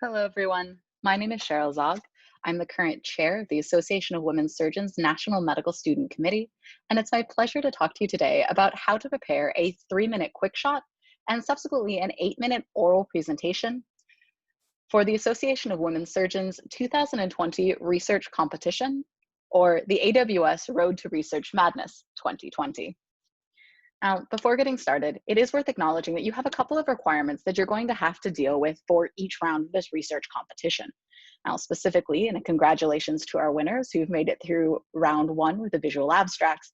Hello, everyone. My name is Cheryl Zog. I'm the current chair of the Association of Women Surgeons National Medical Student Committee, and it's my pleasure to talk to you today about how to prepare a 3-minute quick shot and subsequently an 8-minute oral presentation for the Association of Women Surgeons 2020 Research Competition, or the AWS Road to Research Madness 2020. Now, before getting started, it is worth acknowledging that you have a couple of requirements that you're going to have to deal with for each round of this research competition. Now, specifically, and congratulations to our winners who've made it through round one with the visual abstracts,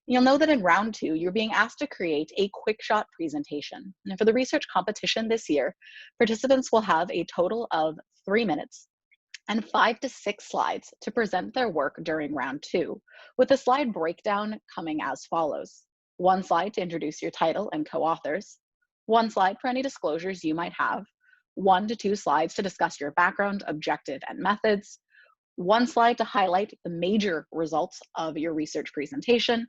you'll know that in round two, you're being asked to create a quick shot presentation. And for the research competition this year, participants will have a total of 3 minutes and 5 to 6 slides to present their work during round two, with the slide breakdown coming as follows. 1 slide to introduce your title and co-authors, 1 slide for any disclosures you might have, 1 to 2 slides to discuss your background, objective, and methods, 1 slide to highlight the major results of your research presentation,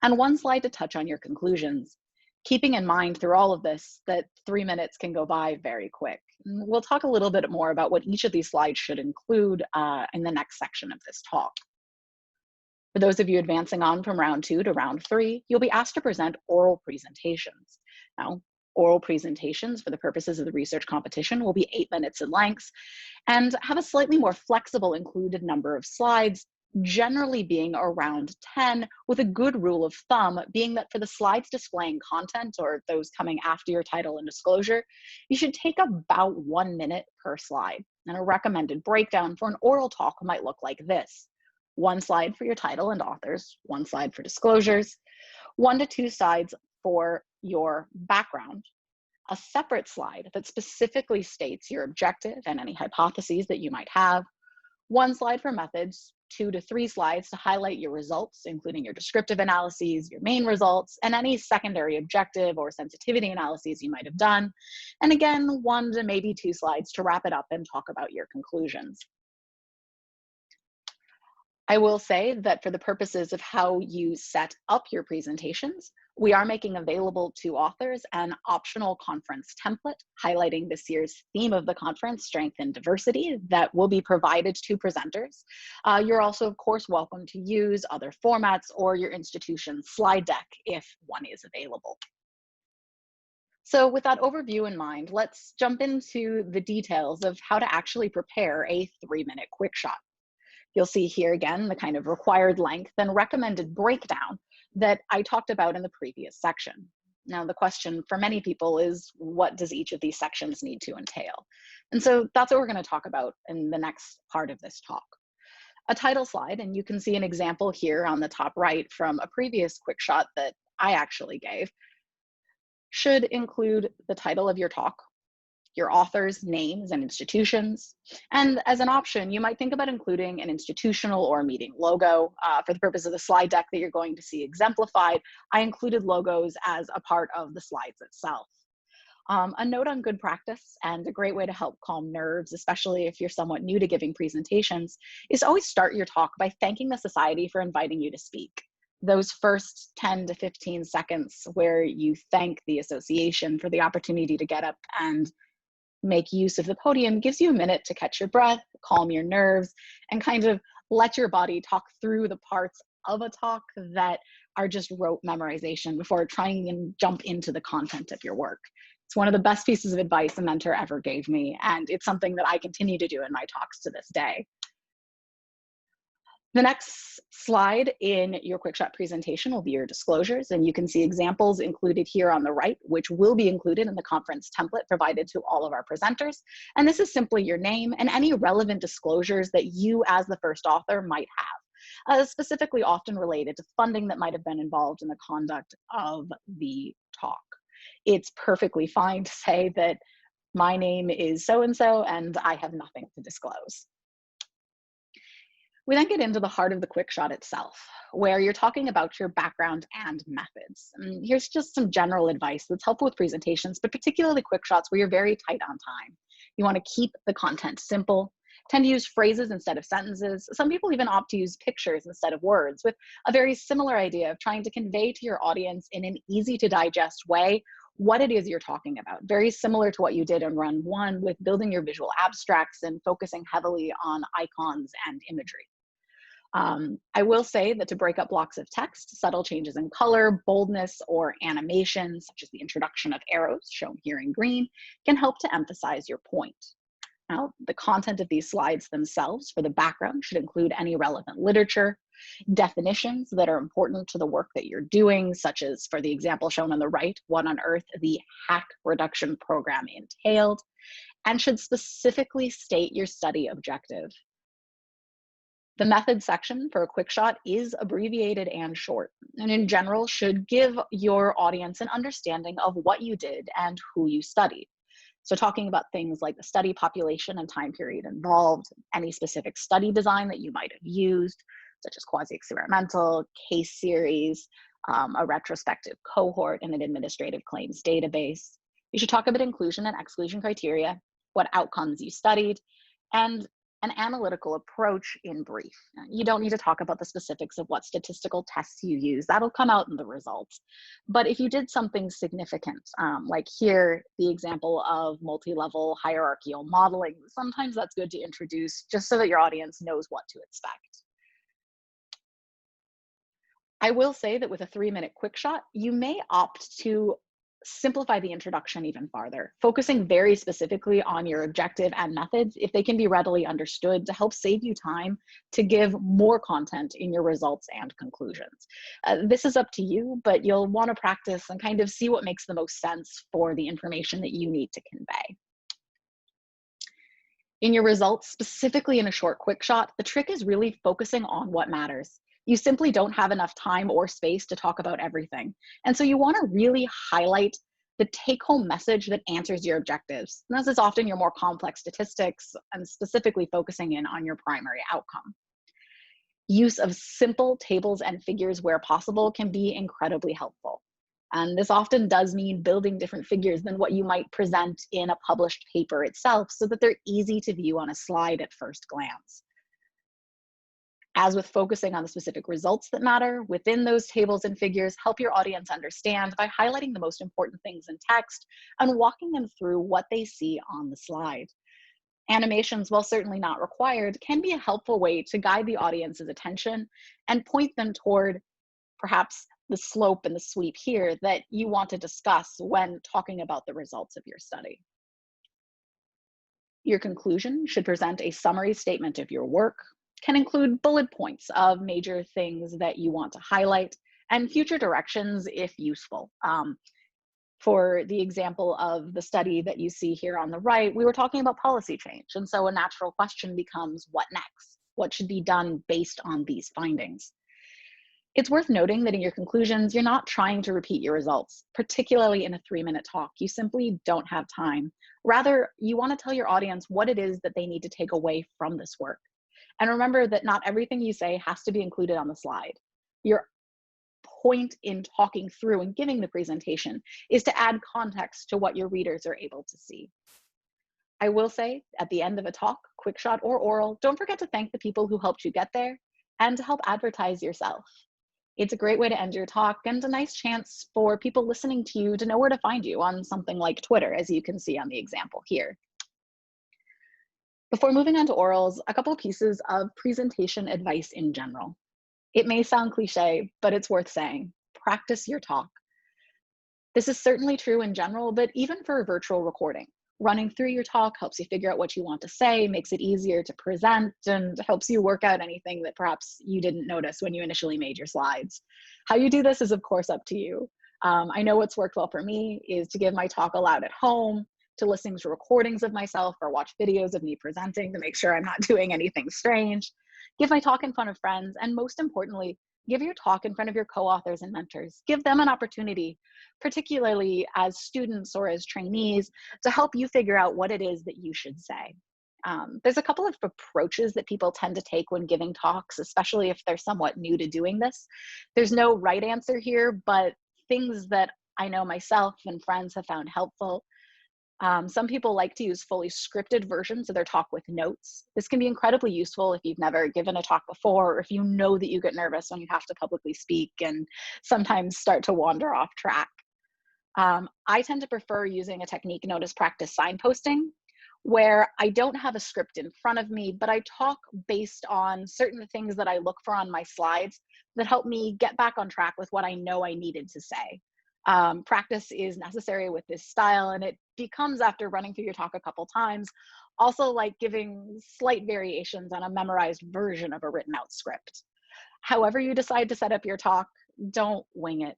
and 1 slide to touch on your conclusions. Keeping in mind through all of this that 3 minutes can go by very quick. We'll talk a little bit more about what each of these slides should include in the next section of this talk. For those of you advancing on from round two to round three, you'll be asked to present oral presentations. Now, oral presentations for the purposes of the research competition will be 8 minutes in length and have a slightly more flexible included number of slides, generally being around 10, with a good rule of thumb being that for the slides displaying content or those coming after your title and disclosure, you should take about 1 minute per slide. And a recommended breakdown for an oral talk might look like this. 1 slide for your title and authors, 1 slide for disclosures, 1 to 2 slides for your background, a separate slide that specifically states your objective and any hypotheses that you might have, 1 slide for methods, 2 to 3 slides to highlight your results, including your descriptive analyses, your main results, and any secondary objective or sensitivity analyses you might have done, and again, 1 to maybe 2 slides to wrap it up and talk about your conclusions. I will say that for the purposes of how you set up your presentations, we are making available to authors an optional conference template highlighting this year's theme of the conference, strength and diversity, that will be provided to presenters. You're also, of course, welcome to use other formats or your institution's slide deck if one is available. So with that overview in mind, let's jump into the details of how to actually prepare a 3-minute quick shot. You'll see here again the kind of required length and recommended breakdown that I talked about in the previous section. Now, the question for many people is, what does each of these sections need to entail? And so that's what we're going to talk about in the next part of this talk. A title slide, and you can see an example here on the top right from a previous quick shot that I actually gave, should include the title of your talk, your authors' names and institutions. And as an option, you might think about including an institutional or meeting logo. For the purpose of the slide deck that you're going to see exemplified, I included logos as a part of the slides itself. A note on good practice and a great way to help calm nerves, especially if you're somewhat new to giving presentations, is always start your talk by thanking the society for inviting you to speak. Those first 10 to 15 seconds where you thank the association for the opportunity to get up and make use of the podium gives you a minute to catch your breath, calm your nerves, and kind of let your body talk through the parts of a talk that are just rote memorization before trying and jump into the content of your work. It's one of the best pieces of advice a mentor ever gave me, and it's something that I continue to do in my talks to this day. The next slide in your quick shot presentation will be your disclosures, and you can see examples included here on the right, which will be included in the conference template provided to all of our presenters. And this is simply your name and any relevant disclosures that you as the first author might have, specifically often related to funding that might have been involved in the conduct of the talk. It's perfectly fine to say that my name is so-and-so and I have nothing to disclose. We then get into the heart of the quick shot itself, where you're talking about your background and methods. And here's just some general advice that's helpful with presentations, but particularly quick shots where you're very tight on time. You want to keep the content simple, tend to use phrases instead of sentences. Some people even opt to use pictures instead of words, with a very similar idea of trying to convey to your audience in an easy to digest way what it is you're talking about, very similar to what you did in run one with building your visual abstracts and focusing heavily on icons and imagery. I will say that to break up blocks of text, subtle changes in color, boldness, or animation, such as the introduction of arrows shown here in green, can help to emphasize your point. Now, the content of these slides themselves for the background should include any relevant literature, definitions that are important to the work that you're doing, such as for the example shown on the right, what on earth the hack reduction program entailed, and should specifically state your study objective. The method section for a Quickshot is abbreviated and short, and in general should give your audience an understanding of what you did and who you studied. So talking about things like the study population and time period involved, any specific study design that you might have used, such as quasi-experimental, case series, a retrospective cohort, and an administrative claims database. You should talk about inclusion and exclusion criteria, what outcomes you studied, and an analytical approach in brief. You don't need to talk about the specifics of what statistical tests you use. That'll come out in the results. But if you did something significant, like here, the example of multi-level hierarchical modeling, sometimes that's good to introduce just so that your audience knows what to expect. I will say that with a 3-minute Quickshot, you may opt to simplify the introduction even farther, focusing very specifically on your objective and methods if they can be readily understood to help save you time to give more content in your results and conclusions. This is up to you, but you'll want to practice and kind of see what makes the most sense for the information that you need to convey. In your results, specifically in a short Quickshot, the trick is really focusing on what matters. You simply don't have enough time or space to talk about everything. And so you want to really highlight the take-home message that answers your objectives. And this is often your more complex statistics and specifically focusing in on your primary outcome. Use of simple tables and figures where possible can be incredibly helpful. And this often does mean building different figures than what you might present in a published paper itself so that they're easy to view on a slide at first glance. As with focusing on the specific results that matter, within those tables and figures, help your audience understand by highlighting the most important things in text and walking them through what they see on the slide. Animations, while certainly not required, can be a helpful way to guide the audience's attention and point them toward perhaps the slope and the sweep here that you want to discuss when talking about the results of your study. Your conclusion should present a summary statement of your work, can include bullet points of major things that you want to highlight, and future directions if useful. For the example of the study that you see here on the right, we were talking about policy change. And so a natural question becomes, what next? What should be done based on these findings? It's worth noting that in your conclusions, you're not trying to repeat your results, particularly in a 3-minute talk. You simply don't have time. Rather, you want to tell your audience what it is that they need to take away from this work. And remember that not everything you say has to be included on the slide. Your point in talking through and giving the presentation is to add context to what your readers are able to see. I will say at the end of a talk, Quickshot or oral, don't forget to thank the people who helped you get there and to help advertise yourself. It's a great way to end your talk and a nice chance for people listening to you to know where to find you on something like Twitter, as you can see on the example here. Before moving on to orals, a couple of pieces of presentation advice in general. It may sound cliche, but it's worth saying. Practice your talk. This is certainly true in general, but even for a virtual recording. Running through your talk helps you figure out what you want to say, makes it easier to present, and helps you work out anything that perhaps you didn't notice when you initially made your slides. How you do this is, of course, up to you. I know what's worked well for me is to give my talk aloud at home, to listening to recordings of myself or watch videos of me presenting to make sure I'm not doing anything strange, give my talk in front of friends, and most importantly, give your talk in front of your co-authors and mentors. Give them an opportunity, particularly as students or as trainees, to help you figure out what it is that you should say. There's a couple of approaches that people tend to take when giving talks, especially if they're somewhat new to doing this. There's no right answer here, but things that I know myself and friends have found helpful. Some people like to use fully scripted versions of their talk with notes. This can be incredibly useful if you've never given a talk before, or if you know that you get nervous when you have to publicly speak and sometimes start to wander off track. I tend to prefer using a technique known as practice signposting, where I don't have a script in front of me, but I talk based on certain things that I look for on my slides that help me get back on track with what I know I needed to say. Practice is necessary with this style, and it becomes, after running through your talk a couple times, also like giving slight variations on a memorized version of a written out script. However you decide to set up your talk, don't wing it.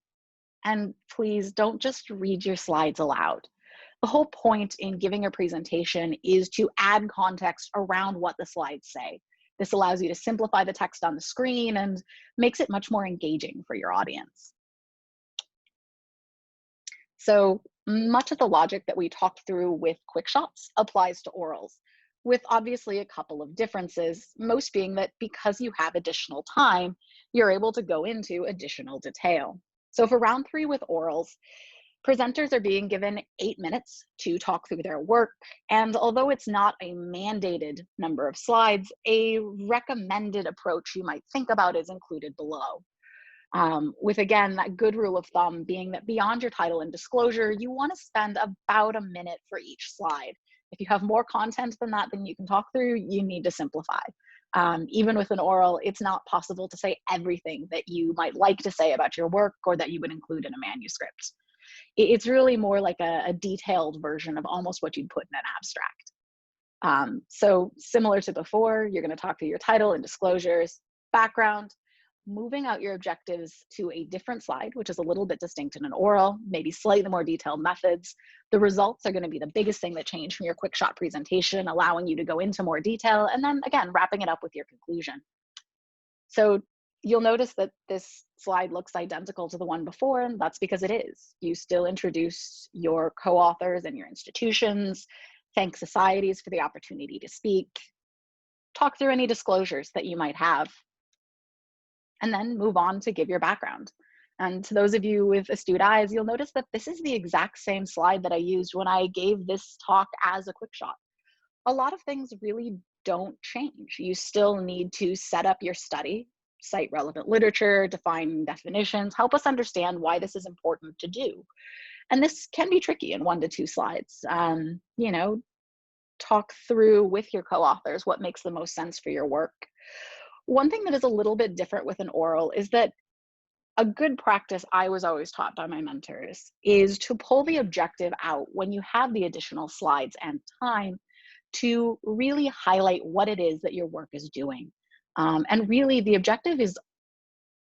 And please don't just read your slides aloud. The whole point in giving a presentation is to add context around what the slides say. This allows you to simplify the text on the screen and makes it much more engaging for your audience. So much of the logic that we talked through with Quickshots applies to orals, with obviously a couple of differences, most being that because you have additional time, you're able to go into additional detail. So for round 3 with orals, presenters are being given 8 minutes to talk through their work, and although it's not a mandated number of slides, a recommended approach you might think about is included below. With, again, that good rule of thumb being that beyond your title and disclosure, you want to spend about a minute for each slide. If you have more content than that than you can talk through, you need to simplify. Even with an oral, it's not possible to say everything that you might like to say about your work or that you would include in a manuscript. It's really more like a detailed version of almost what you'd put in an abstract. So similar to before, you're going to talk through your title and disclosures, background, moving out your objectives to a different slide, which is a little bit distinct in an oral, maybe slightly more detailed methods. The results are going to be the biggest thing that changed from your quick shot presentation, allowing you to go into more detail, and then again, wrapping it up with your conclusion. So you'll notice that this slide looks identical to the one before, and that's because it is. You still introduce your co-authors and your institutions, thank societies for the opportunity to speak, talk through any disclosures that you might have, and then move on to give your background. And to those of you with astute eyes, you'll notice that this is the exact same slide that I used when I gave this talk as a quick shot. A lot of things really don't change. You still need to set up your study, cite relevant literature, define definitions, help us understand why this is important to do. And this can be tricky in 1 to 2 slides. Talk through with your co-authors what makes the most sense for your work. One thing that is a little bit different with an oral is that a good practice I was always taught by my mentors is to pull the objective out when you have the additional slides and time to really highlight what it is that your work is doing. And really, the objective is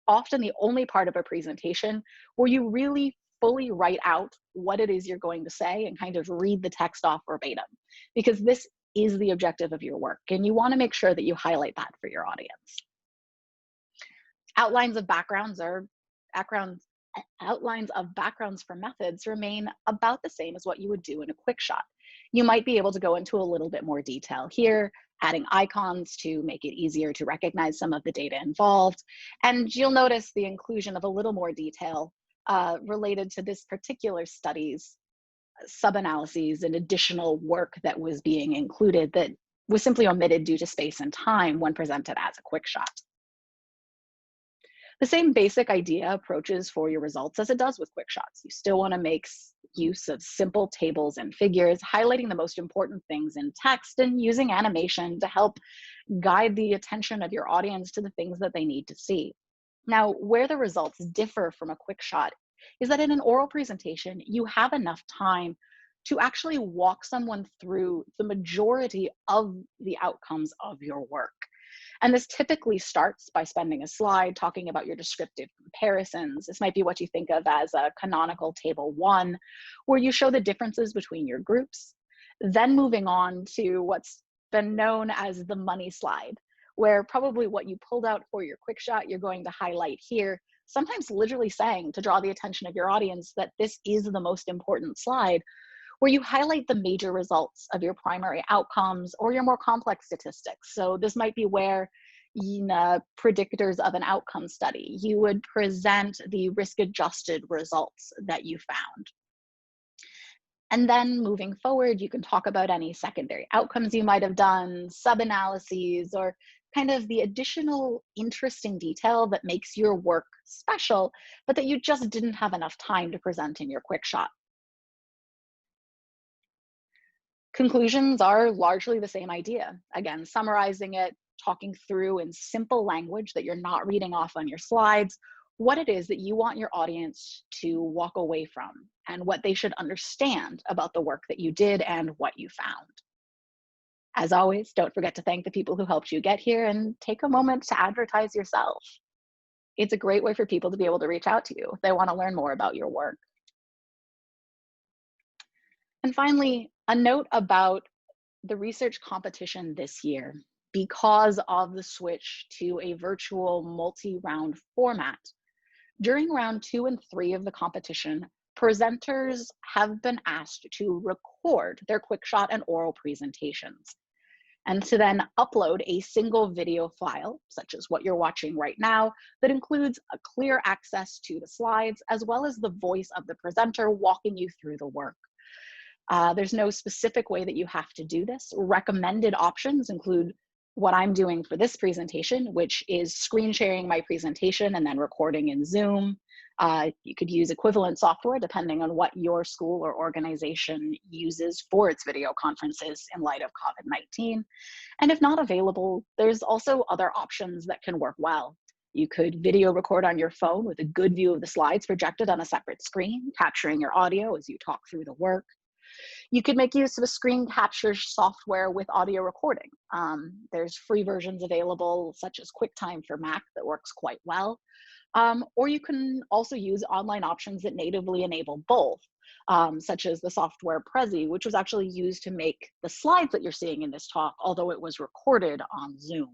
often the only part of a presentation where you really fully write out what it is you're going to say and kind of read the text off verbatim, because this is the objective of your work, and you want to make sure that you highlight that for your audience. Outlines of backgrounds outlines of backgrounds for methods remain about the same as what you would do in a quick shot. You might be able to go into a little bit more detail here, adding icons to make it easier to recognize some of the data involved. And you'll notice the inclusion of a little more detail related to this particular study's sub-analyses and additional work that was being included that was simply omitted due to space and time when presented as a quick shot. The same basic idea approaches for your results as it does with quick shots. You still want to make use of simple tables and figures, highlighting the most important things in text and using animation to help guide the attention of your audience to the things that they need to see. Now, where the results differ from a quick shot is that in an oral presentation, you have enough time to actually walk someone through the majority of the outcomes of your work. And this typically starts by spending a slide talking about your descriptive comparisons. This might be what you think of as a canonical table 1, where you show the differences between your groups. Then moving on to what's been known as the money slide, where probably what you pulled out for your quick shot, you're going to highlight here, sometimes literally saying to draw the attention of your audience that this is the most important slide, where you highlight the major results of your primary outcomes or your more complex statistics. So this might be where in predictors of an outcome study, you would present the risk-adjusted results that you found. And then moving forward, you can talk about any secondary outcomes you might have done, sub-analyses, or kind of the additional interesting detail that makes your work special, but that you just didn't have enough time to present in your quick shot. Conclusions are largely the same idea. Again, summarizing it, talking through in simple language that you're not reading off on your slides, what it is that you want your audience to walk away from and what they should understand about the work that you did and what you found. As always, don't forget to thank the people who helped you get here and take a moment to advertise yourself. It's a great way for people to be able to reach out to you if they want to learn more about your work. And finally, a note about the research competition this year. Because of the switch to a virtual multi-round format, during round 2 and 3 of the competition, presenters have been asked to record their quickshot and oral presentations, and to then upload a single video file, such as what you're watching right now, that includes a clear access to the slides, as well as the voice of the presenter walking you through the work. There's no specific way that you have to do this. Recommended options include what I'm doing for this presentation, which is screen sharing my presentation and then recording in Zoom. You could use equivalent software depending on what your school or organization uses for its video conferences in light of COVID-19. And if not available, there's also other options that can work well. You could video record on your phone with a good view of the slides projected on a separate screen, capturing your audio as you talk through the work. You could make use of a screen capture software with audio recording. There's free versions available, such as QuickTime for Mac, that works quite well. Or you can also use online options that natively enable both, such as the software Prezi, which was actually used to make the slides that you're seeing in this talk, although it was recorded on Zoom.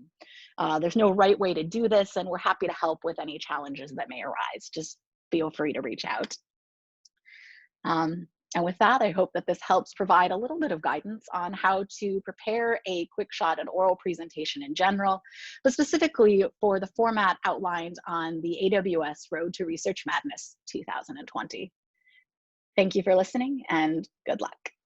There's no right way to do this, and we're happy to help with any challenges that may arise. Just feel free to reach out. And with that, I hope that this helps provide a little bit of guidance on how to prepare a quick shot and oral presentation in general, but specifically for the format outlined on the AWS Road to Research Madness 2020. Thank you for listening, and good luck.